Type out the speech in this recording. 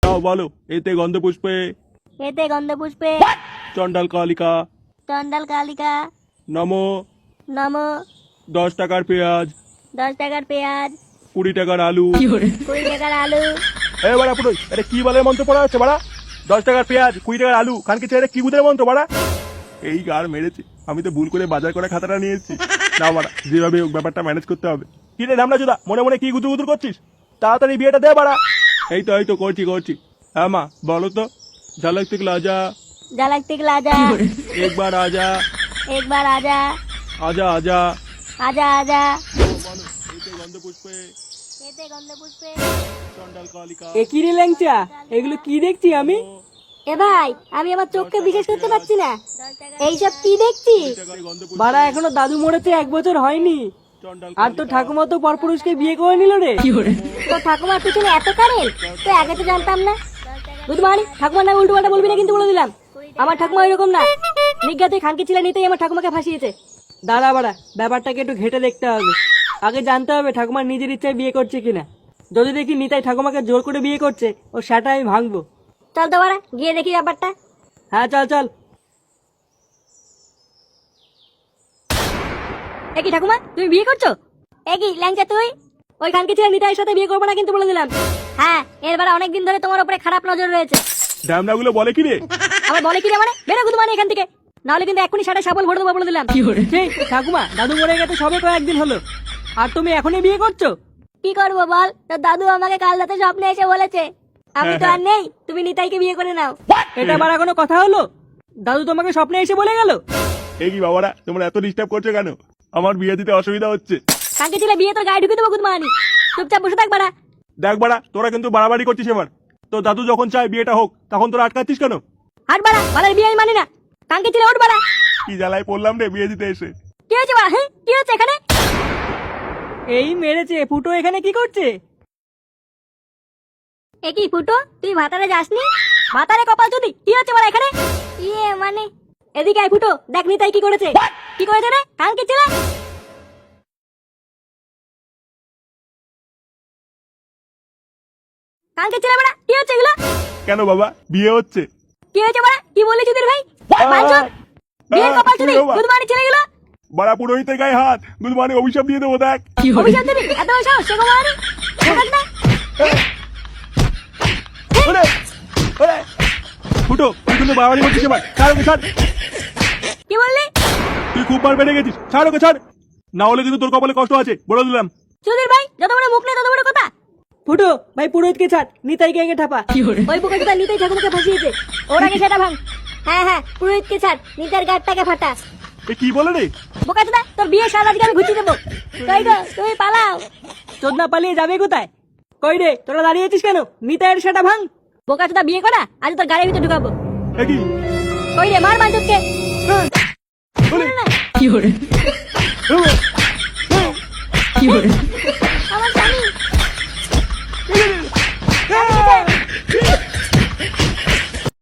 নাও বলো। এতে গন্ধপুষ্পে এতে গন্ধপুষ্পে চণ্ডাল কালিকা চণ্ডাল কালিকা নমো। নম। 10 টাকার পেঁয়াজ, 10 টাকার পেঁয়াজ, 20 টাকার আলু। 20 টাকার আলু। এ বাড়া পুরো এটা কি বলে মন্ত্র পড়া হচ্ছে বাড়া? 10 টাকার পেঁয়াজ, 20 টাকার আলু, খানকে ছেড়ে কি বুঝে মন্ত্র বাড়া? এই গার মেরেছে, আমি তো ভুল করে বাজার করা খাতাটা নিয়ে এসেছি। না বাড়া, যেভাবে হোক ব্যাপারটা ম্যানেজ করতে হবে। কি রে রামলা চোদা, মনে মনে কি গুদুর গুদুর করছিস? তাড়াতাড়ি বিয়েটা দে বাড়া। এই তো করছি। হ্যাঁ মা বলো তো। ঝলক দিখলা যা, ঝলক দিখলা যা, একবার আজা, একবার আজা, আজা আজা। আজা আজা। বলো, এতে গন্ধপুষ্পে এতে গন্ধপুষ্পে চণ্ডাল কালিকা। এ কি রে ল্যাংচা, এগুলো কি দেখছি আমি? এ ভাই, আমি আমার চোখকে বিশ্বাস করতে পারছি না। এইসব কি দেখছি? বাড়া এখনো দাদু মরেছে 1 বছর হয়নি, আর তো ঠাকুমা তো পরপুরুষকে বিয়ে করে নিল রে। তো ঠাকুমার পিছনে এত কারেন্ট, তো আগে তো জানতাম না। বুধবাড়ি ঠাকুমার নামে উল্টো পাল্টা বলবি না কিন্তু, বলে দিলাম। আমার ঠাকুমা ওইরকম না। নিজ্ঞাতে খানকি ছিল নিতেই আমার ঠাকুমাকে ফাঁসিয়েছে। দাঁড়া বাড়া, ব্যাপারটাকে একটু ঘেটে দেখতে হবে। আগে জানতে হবে ঠাকুমার নিজের ইচ্ছায় বিয়ে করছে কিনা। যদি দেখি নিতাই ঠাকুমাকে জোর করে বিয়ে করছে, ও সেটা আমি ভাঙবো। চল তো বাড়া, গিয়ে দেখি ব্যাপারটা। হ্যাঁ চল। একই ঠাকুমা, তুমি বিয়ে করছো? একই ল্যাংচা তুই? ওই খানকি ছিল নিতাইয়ের সাথে বিয়ে করবো না কিন্তু, বলে দিলাম। হ্যাঁ, এরবার অনেকদিন ধরে তোমার উপরে খারাপ নজর রয়েছে। ড্যামনাগুলো বলে কি রে? আবার বলে কি রে মানে? বেরো গুদমানি এখান থেকে, নাহলে কিন্তু এখনই সাড়ে সাবল ভরে দেবো, বলে দিলাম। সেই ঠাকুমা, দাদু মরে গেছে সবে কয়েকদিন হলো, আর তুমি এখনই বিয়ে করছো? কি করবো বল, তোর দাদু আমাকে কাল রাতে স্বপ্নে এসে বলেছে আমি তো আর নেই, তুমি নিতাইকে বিয়ে করে নাও। এটা বাড়া কোনো কথা হলো? দাদু তোমাকে স্বপ্নে এসে বলে গেল? এই কি বাবারা, তোমরা এত ডিস্টার্ব করছো কেন? আমার বিয়ে দিতে অসুবিধা হচ্ছে। খানকি ছিল বিয়ে তোর গায়ে ঢুকে দেবো গুদমানি, চুপচাপ বসে থাক বাড়া। দেখ বাড়া, তোরা কিন্তু বাড়াবাড়ি করছিস এবার। তো দাদু যখন চায় বিয়েটা হোক, তখন তোরা আটকাচ্ছিস কেন? হাট বাড়া, বাড়ার বিয়ে আমি মানি না। খানকি ছিল ওঠ বাড়া। কি জ্বালায় পড়লাম রে বিয়ে দিতে এসে। কি হয়েছে বাড়া? হ্যাঁ, কি হচ্ছে এখানে? এই মেরেছে। ফুটো এখানে কি করছে? একই ফুটো, তুই ভাতারে যাসনি? ভাতারে কপাল চুদি, কি হচ্ছে বাড়া এখানে? ইয়ে মানে, এদিকে আয় ফুটো, দেখ নিতাই কি করেছে। কি করেছে রে খানকি ছিল? খানকি ছিল বাড়া, কি হচ্ছে এগুলো? কেন বাবা, বিয়ে হচ্ছে? কি হয়েছে বাড়া? কি বললি চুদির ভাই? বাঞ্চোদ, বিয়ের কপাল চুদি, গুদমানি ছেলেগুলো। বাড়া পুরোহিতের গায়ে হাত, গুদমানি অভিশাপ দিয়ে দেবো দেখ। অভিশাপ দিবি? এত বড় সাহস, সে গোমানি? দেখ না। ওরে, ওরে, ফুটো তুই কিন্তু বাড়াবাড়ি করছিস এবার। ছাড় ওকে, ছাড়। কি বললি? তুই খুব বার বেড়ে গেছিস, ছাড় ওকে ছাড়। না হলে কিন্তু তোর কপালে কষ্ট আছে, বলে দিলাম। চুদির ভাই, যত বড় মুখ নেই তত বড় কথা। ফুটো ভাই, পুরোহিতকে ছাড়, নিতাইকে আগে ঠাপা। ওই বুকে যেটা নিতাই ঠাকুরকে ফাঁসিয়েছে, ওর আগে সেটা ভাঙ। হ্যাঁ, পুরোহিতকে ছাড়, নিতার গাড়টাকে ফাটা। এ কি বলে রে? বোকাচোদা, তোর বিয়ে সারা আজকে আমি ঘুচিয়ে দেবো। কই গো, তুমি পালাও। চোদনা পালিয়ে যাবে কোথায়? কই রে, তোরা দাঁড়িয়েছিস কেন? নিতাইয়ের সেটা ভাঙ। বোকাচোদা বিয়ে করা, আজ তোর গাড়ির ভিতরে ঢুকাবো। এ কি? কই রে, মার বাঞ্চোদকে। ওরে, কি করে? ওরে, ওরে।